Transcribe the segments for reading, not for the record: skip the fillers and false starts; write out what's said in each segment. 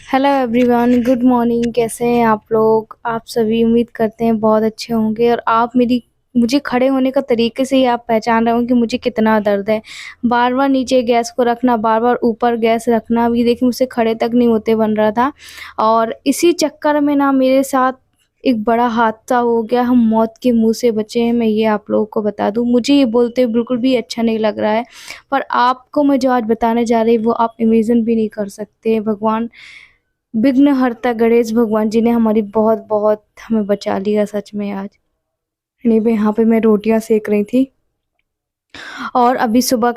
Hello everyone, good morning. कैसे हैं आप लोग? आप सभी उम्मीद करते हैं बहुत अच्छे होंगे। और आप मेरी मुझे खड़े होने का तरीके से ही आप पहचान रहे हो कि मुझे कितना दर्द है। बार-बार नीचे गैस को रखना, बार-बार ऊपर गैस रखना, भी देखिए मुझसे खड़े तक नहीं होते बन रहा था। और इसी चक्कर में ना मेरे साथ एक बड़ा हादसा हो गया, हम मौत के मुँह से बचे हैं, मैं ये आप लोगों को बता दूँ। मुझे ये बोलते हुए बिल्कुल भी अच्छा नहीं लग रहा है, पर आपको मैं जो आज बताने जा रही हूँ वो आप इमेजिन भी नहीं कर सकते। भगवान विघ्नहर्ता गणेश भगवान जी ने हमारी बहुत-बहुत हमें बचा लिया सच में आज। नहीं बे यहाँ पे मैं रोटियाँ सेक रही थी और अभी सुबह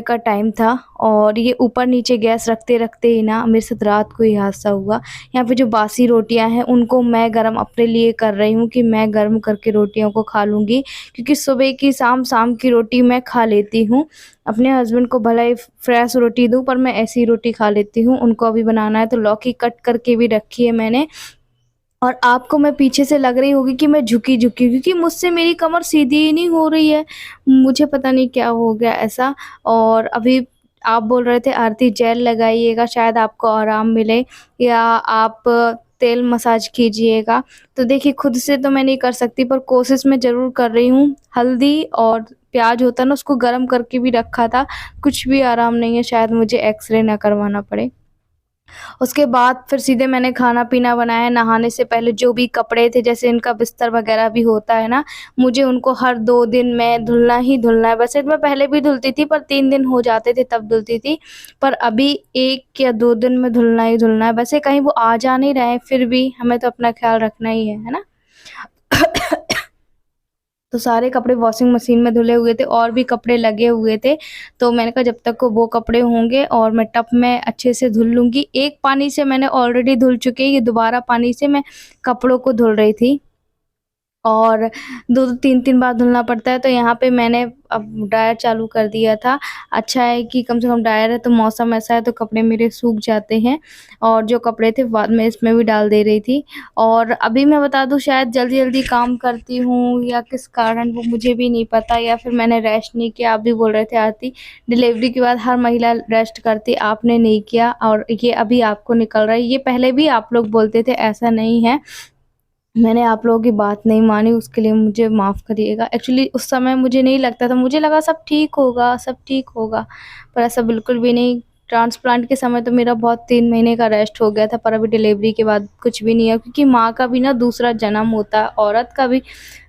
का टाइम था और ये ऊपर-नीचे गैस रखते-रखते ही ना मेरे साथ रात को ये हादसा हुआ। यहाँ पे जो बासी रोटियाँ हैं उनको मैं गरम अपने लिए कर रही हूँ कि मैं गरम करके रोटियों को खा लूँगी, क्योंकि सुबह की शाम की रोटी मैं खा लेती हूँ। अपने हस्बैंड को भले ही फ्रेश रोटी दूँ, पर मैं ऐसी रोटी खा लेती हूँ। उनको अभी बनाना है तो लौकी कट करके भी रखी है मैंने। और आपको मैं पीछे से लग रही होगी कि मैं झुकी-झुकी, क्योंकि मुझसे मेरी कमर सीधी ही नहीं हो रही है। मुझे पता नहीं क्या हो गया ऐसा। और अभी आप बोल रहे थे आरती जेल लगाइएगा, शायद आपको आराम मिले, या आप तेल मसाज कीजिएगा। तो देखिए खुद से तो मैं नहीं कर सकती, पर कोशिश मैं ज़रूर कर रही हूँ। हल्दी और प्याज होता है ना, उसको गरम करके भी रखा था, कुछ भी आराम नहीं है, शायद मुझे एक्स-रे ना करवाना पड़े। उसके बाद फिर सीधे मैंने खाना-पीना बनाया। नहाने से पहले जो भी कपड़े थे, जैसे इनका बिस्तर वगैरह भी होता है ना, मुझे उनको हर 2 दिन में धुलना ही धुलना है। वैसे तो मैं पहले भी धुलती थी, पर 3 दिन हो जाते थे तब धुलती थी। पर अभी 1 या 2 दिन में धुलना ही धुलना है। वैसे कहीं वो आ जा नहीं रहे हैं, फिर भी हमें तो अपना ख़्याल रखना ही है ना? तो सारे कपड़े वॉशिंग मशीन में धुले हुए थे और भी कपड़े लगे हुए थे। तो मैंने कहा जब तक वो कपड़े होंगे और मैं टब में अच्छे से धुल लूँगी। एक पानी से मैंने ऑलरेडी धुल चुके हैं, ये दोबारा पानी से मैं कपड़ों को धुल रही थी। और 2-2 3-3 बार धुलना पड़ता है, तो यहाँ पे मैंने अब ड्रायर चालू कर दिया था। अच्छा है कि कम से कम ड्रायर है, तो मौसम ऐसा है तो कपड़े मेरे सूख जाते हैं, और जो कपड़े थे बाद में इसमें भी डाल दे रही थी। और अभी मैं बता दूँ, शायद जल्दी-जल्दी काम करती हूँ या किस कारण वो मुझे भी नहीं पता, या फिर मैंने रेस्ट नहीं किया। आप भी बोल रहे थे आरती, डिलीवरी के बाद हर महिला रेस्ट करती, आपने नहीं किया और ये अभी आपको निकल रहा है। ये पहले भी आप लोग बोलते थे, ऐसा नहीं है। मैंने आप लोगों की बात नहीं मानी, उसके लिए मुझे माफ़ करिएगा। एक्चुअली उस समय मुझे नहीं लगता था, मुझे लगा सब ठीक होगा, सब ठीक होगा, पर ऐसा बिल्कुल भी नहीं। ट्रांसप्लांट के समय तो मेरा बहुत 3 महीने का रेस्ट हो गया था, पर अभी डिलीवरी के बाद कुछ भी नहीं है, क्योंकि माँ का भी ना दूसरा जन्म होता है, औरत का भी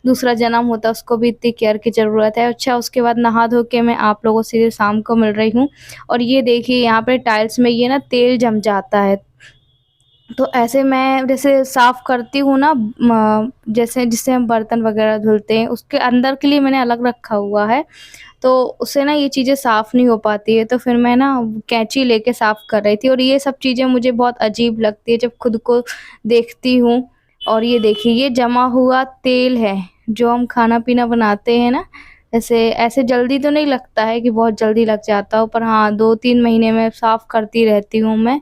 दूसरा जन्म होता है, उसको भी इतनी केयर की ज़रूरत है। अच्छा, उसके बाद नहा धो के मैं आप लोगों से शाम को मिल रही हूँ, और ये देखिए यहाँ पे टाइल्स में ये ना तेल जम जाता है। तो ऐसे मैं जैसे साफ़ करती हूँ ना, जैसे जिससे हम बर्तन वग़ैरह धुलते हैं, उसके अंदर के लिए मैंने अलग रखा हुआ है, तो उससे ना ये चीज़ें साफ़ नहीं हो पाती है, तो फिर मैं ना कैंची लेके साफ़ कर रही थी, और ये सब चीज़ें मुझे बहुत अजीब लगती है जब खुद को देखती हूँ। और ये देखिए, ये जमा हुआ तेल है, जो हम खाना-पीना बनाते हैं ना, ऐसे ऐसे जल्दी तो नहीं लगता है कि बहुत जल्दी लग जाता हो, पर हाँ, 2-3 महीने में साफ़ करती रहती हूँ मैं।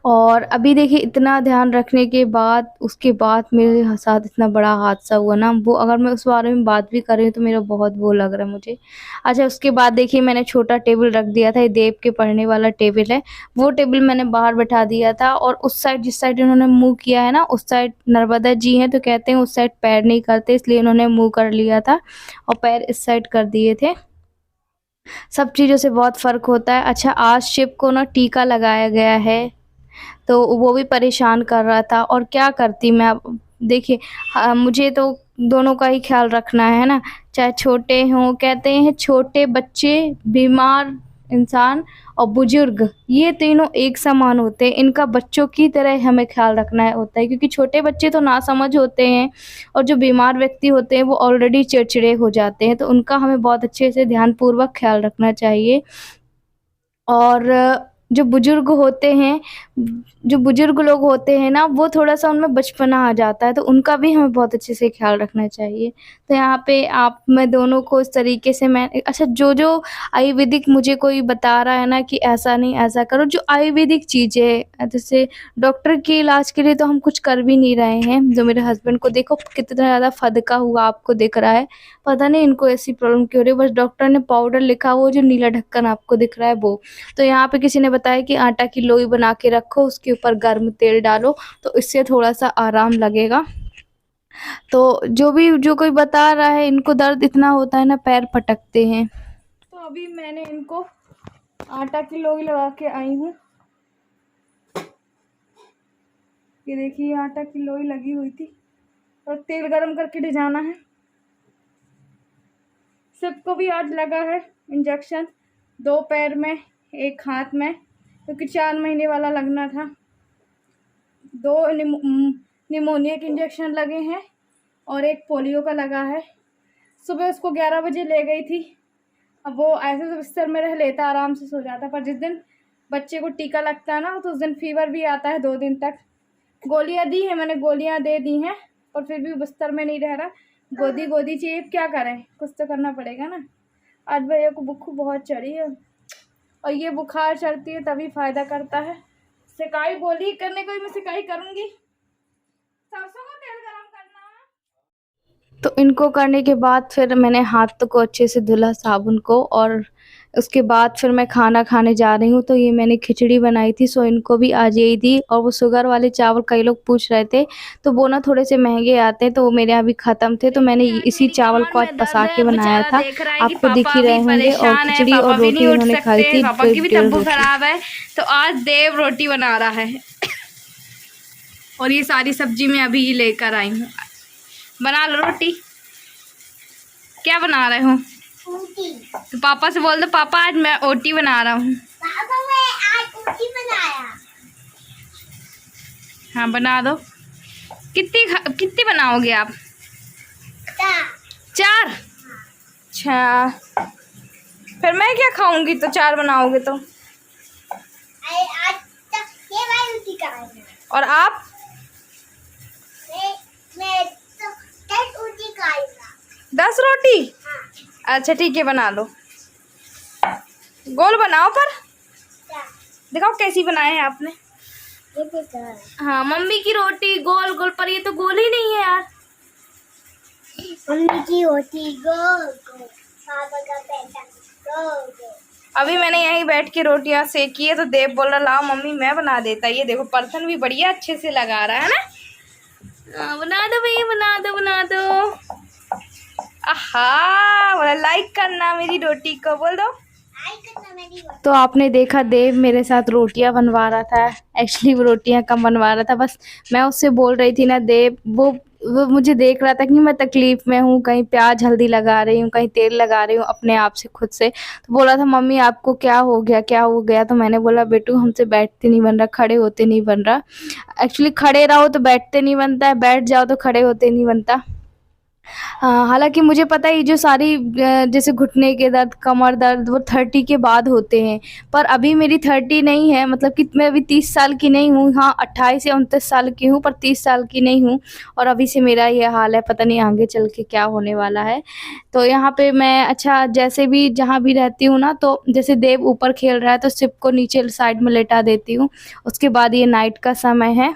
और अभी देखिए इतना ध्यान रखने के बाद, उसके बाद मेरे साथ इतना बड़ा हादसा हुआ ना, वो अगर मैं उस बारे में बात भी कर रही हूँ तो मेरा बहुत वो लग रहा है मुझे। अच्छा, उसके बाद देखिए मैंने छोटा टेबल रख दिया था, ये देव के पढ़ने वाला टेबल है। वो टेबल मैंने बाहर बैठा दिया था, और उस साइड जिस साइड इन्होंने मुँह किया है ना, उस साइड नर्मदा जी हैं, तो कहते हैं उस साइड पैर नहीं करते, इसलिए इन्होंने मुँह कर लिया था और पैर इस साइड कर दिए थे। सब चीज़ों से बहुत फ़र्क होता है। अच्छा, आज शिव को ना टीका लगाया गया है, तो वो भी परेशान कर रहा था, और क्या करती मैं अब। देखिए, मुझे तो दोनों का ही ख़्याल रखना है ना, चाहे छोटे हों, कहते हैं छोटे बच्चे, बीमार इंसान और बुज़ुर्ग, ये तीनों एक समान होते हैं। इनका बच्चों की तरह हमें ख़्याल रखना है होता है, क्योंकि छोटे बच्चे तो नासमझ होते हैं, और जो बीमार व्यक्ति होते हैं वो ऑलरेडी चिड़चिड़े हो जाते हैं, तो उनका हमें बहुत अच्छे से ध्यानपूर्वक ख़्याल रखना चाहिए। और जो बुजुर्ग होते हैं, जो बुजुर्ग लोग होते हैं ना, वो थोड़ा-सा उनमें बचपना आ जाता है, तो उनका भी हमें बहुत अच्छे से ख़्याल रखना चाहिए। तो यहाँ पे आप मैं दोनों को इस तरीके से मैं अच्छा, जो-जो आयुर्वेदिक मुझे कोई बता रहा है ना कि ऐसा नहीं, ऐसा करो, जो आयुर्वेदिक चीज़ें जैसे डॉक्टर के इलाज के लिए तो हम कुछ कर भी नहीं रहे हैं। जो मेरे हस्बैंड को देखो कितना ज़्यादा फदका हुआ आपको दिख रहा है, पता नहीं इनको ऐसी प्रॉब्लम क्यों हो रही है, बस डॉक्टर ने पाउडर लिखा, वो जो नीला ढक्कन आपको दिख रहा है वो। तो यहाँ पे किसी ने बताया कि आटा की लोई बना के रखो, उसके ऊपर गर्म तेल डालो तो इससे थोड़ा सा आराम लगेगा। तो जो कोई बता रहा है, इनको दर्द इतना होता है ना, पैर फटकते हैं। तो अभी मैंने इनको आटा की लोई लगा के आई हूँ। ये देखिए आटा की लोई लगी हुई थी और तेल गरम करके डिजाना है। सबको भी आज लगा है इंजेक्शन, 2 पैर में 1 हाथ में, क्योंकि 4 महीने वाला लगना था। 2 निमोनिया के इंजेक्शन लगे हैं और 1 पोलियो का लगा है। सुबह उसको 11 बजे ले गई थी। अब वो ऐसे तो बिस्तर में रह लेता, आराम से सो जाता, पर जिस दिन बच्चे को टीका लगता है ना, तो उस दिन फीवर भी आता है 2 दिन तक। गोलियां दी हैं मैंने, गोलियां दे दी हैं, पर फिर भी बिस्तर में नहीं रह रहा। गोदी चाहिए, क्या करें, कुछ तो करना पड़ेगा ना। आज भैया को भूख बहुत चढ़ी है और ये बुखार चढ़ती है तभी फ़ायदा करता है। सिकाई बोली करने को, मैं सिकाई करूँगी। सरसों का तेल गरम करना। तो इनको करने के बाद फिर मैंने हाथ को अच्छे से धुला साबुन को, और उसके बाद फिर मैं खाना खाने जा रही हूँ। तो ये मैंने खिचड़ी बनाई थी, सो इनको भी आज यही दी। और वो शुगर वाले चावल कई लोग पूछ रहे थे, तो वो ना थोड़े से महंगे आते हैं, तो वो मेरे यहाँ भी ख़त्म थे, तो मैंने इसी चावल को आज पसा के बनाया था। आपको दिख ही रहे होंगे। और खिचड़ी और रोटी उन्होंने खाई थी। पापा की भी तबीयत खराब है, तो आज देव रोटी बना रहा है। और ये सारी सब्जी मैं अभी लेकर आई हूँ। बना लो रोटी। क्या बना रहे हो? तो पापा से बोल दो, पापा आज मैं ओटी बना रहा हूँ। पापा मैं आज ओटी बनाया। हाँ बना दो। कितनी बनाओगे आप? 4। अच्छा, फिर मैं क्या खाऊंगी? तो 4 बनाओगे तो। आज तक ये वाली रोटी खाएंगे। और आप? मैं तो 10 रोटी खाऊंगा। 10 रोटी? हाँ। अच्छा ठीक है, बना लो। गोल बनाओ, पर दिखाओ कैसी बनाए हैं आपने। हाँ, मम्मी की रोटी गोल गोल, पर ये तो गोल ही नहीं है यार। मम्मी की रोटी गोल गोल, पापा का पैसा गोल गोल। अभी मैंने यहीं बैठ के रोटियां सेकी है, तो देव बोल रहा लाओ मम्मी मैं बना देता। ये देखो परथन भी बढ़िया अच्छे से लगा रहा है ना। बना दो भैया, बना दो। आहा, बोला लाइक करना मेरी रोटी को, बोल दो। तो आपने देखा देव मेरे साथ रोटियां बनवा रहा था। एक्चुअली वो रोटियां कम बनवा रहा था, बस मैं उससे बोल रही थी ना। देव वो मुझे देख रहा था कि मैं तकलीफ़ में हूँ, कहीं प्याज हल्दी लगा रही हूँ, कहीं तेल लगा रही हूँ अपने आप से खुद से। तो बोला था मम्मी आपको क्या हो गया? तो मैंने बोला बेटू हमसे बैठते नहीं बन रहा, खड़े होते नहीं बन रहा। एक्चुअली खड़े रहो तो बैठते नहीं बनता है, बैठ जाओ तो खड़े होते नहीं बनता। हालाँकि मुझे पता है ये जो सारी जैसे घुटने के दर्द, कमर दर्द, वो 30 के बाद होते हैं, पर अभी मेरी 30 नहीं है, मतलब कि मैं अभी 30 साल की नहीं हूँ। हाँ, 28 या 29 साल की हूँ, पर 30 साल की नहीं हूँ। और अभी से मेरा ये हाल है, पता नहीं आगे चल के क्या होने वाला है। तो यहाँ पे मैं अच्छा जैसे भी जहाँ भी रहती हूँ ना, तो जैसे देव ऊपर खेल रहा है तो शिव को नीचे साइड में लेटा देती हूँ। उसके बाद ये नाइट का समय है।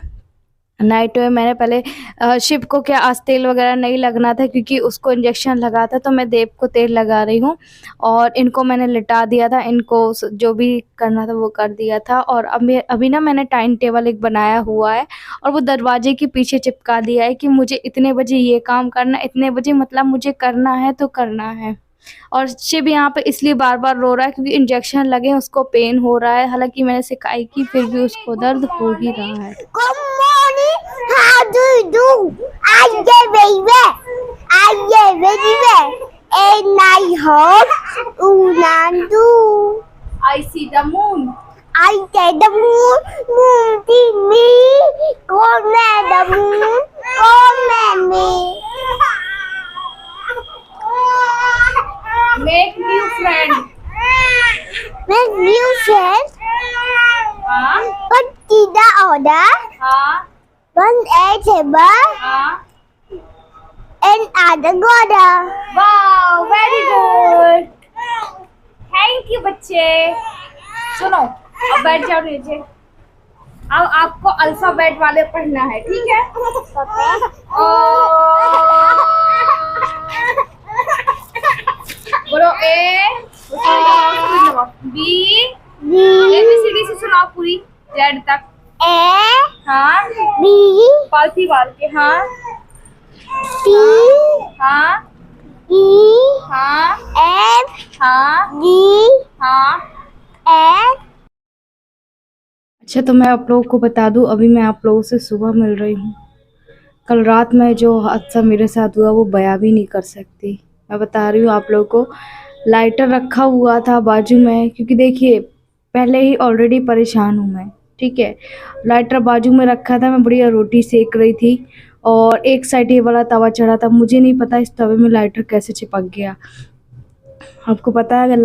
नाइट में मैंने पहले शिव को क्या आज तेल वगैरह नहीं लगना था, क्योंकि उसको इंजेक्शन लगा था, तो मैं देव को तेल लगा रही हूँ। और इनको मैंने लिटा दिया था, इनको जो भी करना था वो कर दिया था। और अभी ना मैंने टाइम टेबल एक बनाया हुआ है, और वो दरवाजे के पीछे चिपका दिया है कि मुझे इतने बजे ये काम करना, इतने बजे मतलब मुझे करना है तो करना है। और शिव यहाँ पे इसलिए बार-बार रो रहा है क्योंकि इंजेक्शन लगे हैं, उसको पेन हो रहा है। हालाँकि मैंने सिकाई की, फिर भी उसको दर्द हो ही रहा है। Good morning, how do you do? I get very well, and I hope Unandu. I see the moon. I get the moon see me, come at the moon, come at me. Make new friend. Make new friends. हाँ What did the order? हाँ One a table हाँ। and other order. Wow, very good. Thank you बच्चे। सुनो, अब बैठ जाओ नीचे। अब आपको अल्फाबेट वाले पढ़ना है, ठीक है? बोलो A, B, B ABCD से सुनाओ पूरी जेड तक। A हाँ B पालती बाल के। हाँ C हाँ E हाँ F हाँ G हाँ। H अच्छा, तो मैं आप लोगों को बता दूं, अभी मैं आप लोगों से सुबह मिल रही हूँ। कल रात में जो हादसा मेरे साथ हुआ वो बयां भी नहीं कर सकती। मैं बता रही हूँ आप लोगों को, लाइटर रखा हुआ था बाजू में, क्योंकि देखिए पहले ही ऑलरेडी परेशान हूँ मैं, ठीक है। लाइटर बाजू में रखा था, मैं बढ़िया रोटी सेक रही थी और एक साइड ये वाला तवा चढ़ा था। मुझे नहीं पता इस तवे में लाइटर कैसे चिपक गया। आपको पता है, अगर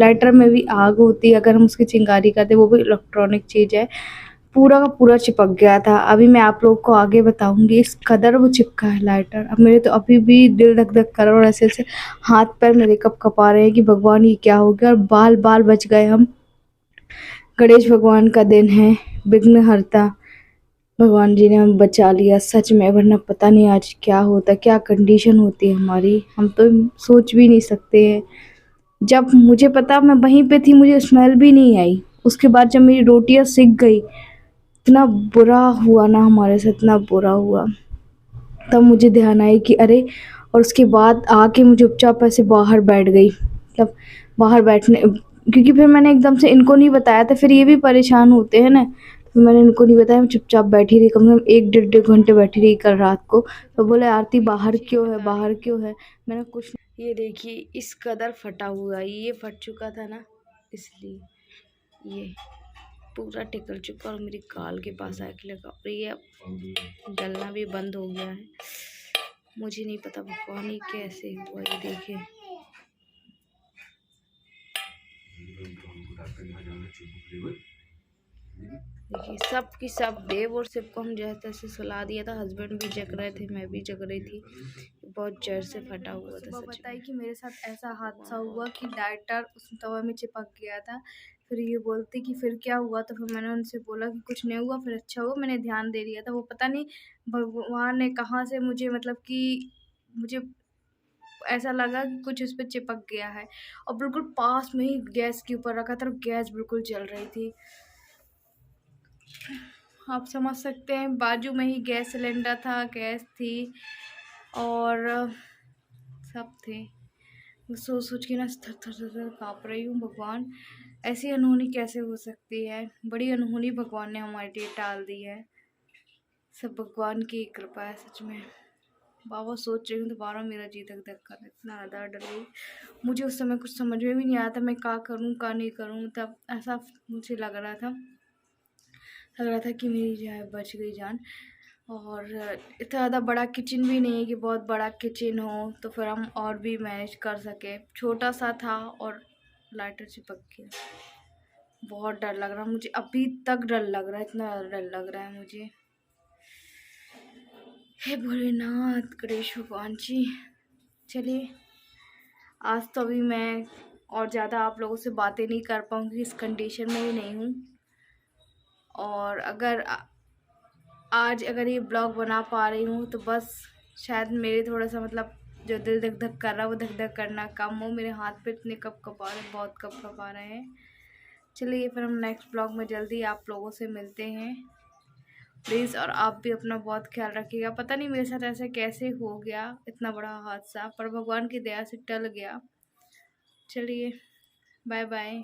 लाइटर में भी आग होती है, अगर हम उसकी चिंगारी करते, वो भी इलेक्ट्रॉनिक चीज़ है, पूरा का पूरा चिपक गया था। अभी मैं आप लोग को आगे बताऊंगी, इस कदर वो चिपका है लाइटर। अब मेरे तो अभी भी दिल धक धक कर रहा है और ऐसे ऐसे हाथ पैर मेरे कप कपा रहे हैं कि भगवान ये क्या हो गया। और बाल बाल बच गए हम। गणेश भगवान का दिन है, विघ्न हरता भगवान जी ने हमें बचा लिया सच में, वरना पता नहीं आज क्या होता, क्या कंडीशन होती है हमारी, हम तो सोच भी नहीं सकते हैं। जब मुझे पता मैं वहीं पे थी, मुझे स्मेल भी नहीं आई। उसके बाद जब मेरी रोटियां सिक गई, इतना बुरा हुआ ना हमारे साथ, इतना बुरा हुआ। तब मुझे ध्यान आई कि अरे, और उसके बाद आके मुझे चुपचाप ऐसे बाहर बैठ गई, मतलब बाहर बैठने, क्योंकि फिर मैंने एकदम से इनको नहीं बताया था, फिर ये भी परेशान होते हैं ना। तो मैंने इनको नहीं बताया, मैं चुपचाप बैठी रही, कम से कम एक डेढ़ डेढ़ घंटे बैठी रही कल रात को। तो बोले आरती बाहर क्यों है, बाहर क्यों है। मैंने कुछ, ये देखिए इस कदर फटा हुआ, ये फट चुका था ना, इसलिए ये पूरा टिकल चुका और मेरी गाल के पास आके लगा और ये अब जलना भी बंद हो गया है। मुझे नहीं पता भगवान ये कैसे हुआ, ये देखिए। देखिए सब की सब देव और शिव को हम जैसे तैसे सुला दिया था। हस्बैंड भी जग रहे थे, मैं भी जग रही थी। बहुत जड़ से फटा हुआ था। बताई कि मेरे साथ ऐसा हादसा हुआ कि लाइटर उस तवा में चिपक गया था। फिर ये बोलते कि फिर क्या हुआ, तो फिर मैंने उनसे बोला कि कुछ नहीं हुआ, फिर अच्छा हुआ मैंने ध्यान दे दिया था। वो पता नहीं भगवान ने कहाँ से मुझे, मतलब कि मुझे ऐसा लगा कि कुछ इस पे चिपक गया है। और बिल्कुल पास में ही गैस के ऊपर रखा था और गैस बिल्कुल जल रही थी। आप समझ सकते हैं, बाजू में ही गैस सिलेंडर था, गैस थी और सब थे। सोच सोच के ना थर थर थर थर काँप रही हूँ। भगवान, ऐसी अनहोनी कैसे हो सकती है। बड़ी अनहोनी भगवान ने हमारे लिए टाल दी है। सब भगवान की कृपा है सच में। बाबा सोच रही हूँ, दोबारा मेरा जी धक धक कर, इतना ज़्यादा डर गई। मुझे उस समय कुछ समझ में भी नहीं आया था मैं क्या करूँ क्या नहीं करूँ। तब ऐसा मुझे लग रहा था कि मेरी जान बच गई जान। और इतना ज़्यादा बड़ा किचन भी नहीं है कि बहुत बड़ा किचन हो, तो फिर हम और भी मैनेज कर सके। छोटा सा था और लाइटर चिपक गया। बहुत डर लग रहा है मुझे, अभी तक डर लग रहा है, इतना डर लग रहा है मुझे। हे भोलेनाथ गणेश भगवान जी। चलिए, आज तो अभी मैं और ज़्यादा आप लोगों से बातें नहीं कर पाऊँगी, इस कंडीशन में ही नहीं हूँ। और अगर आज अगर ये ब्लॉग बना पा रही हूँ तो बस शायद मेरे थोड़ा सा, मतलब जो दिल धक धक कर रहा है वो धक धक करना कम हो। मेरे हाथ पे इतने कप कपा रहे, बहुत कप कपा रहे हैं। चलिए फिर हम नेक्स्ट ब्लॉग में जल्दी आप लोगों से मिलते हैं प्लीज़। और आप भी अपना बहुत ख्याल रखिएगा। पता नहीं मेरे साथ ऐसे कैसे हो गया इतना बड़ा हादसा, पर भगवान की दया से टल गया। चलिए बाय बाय।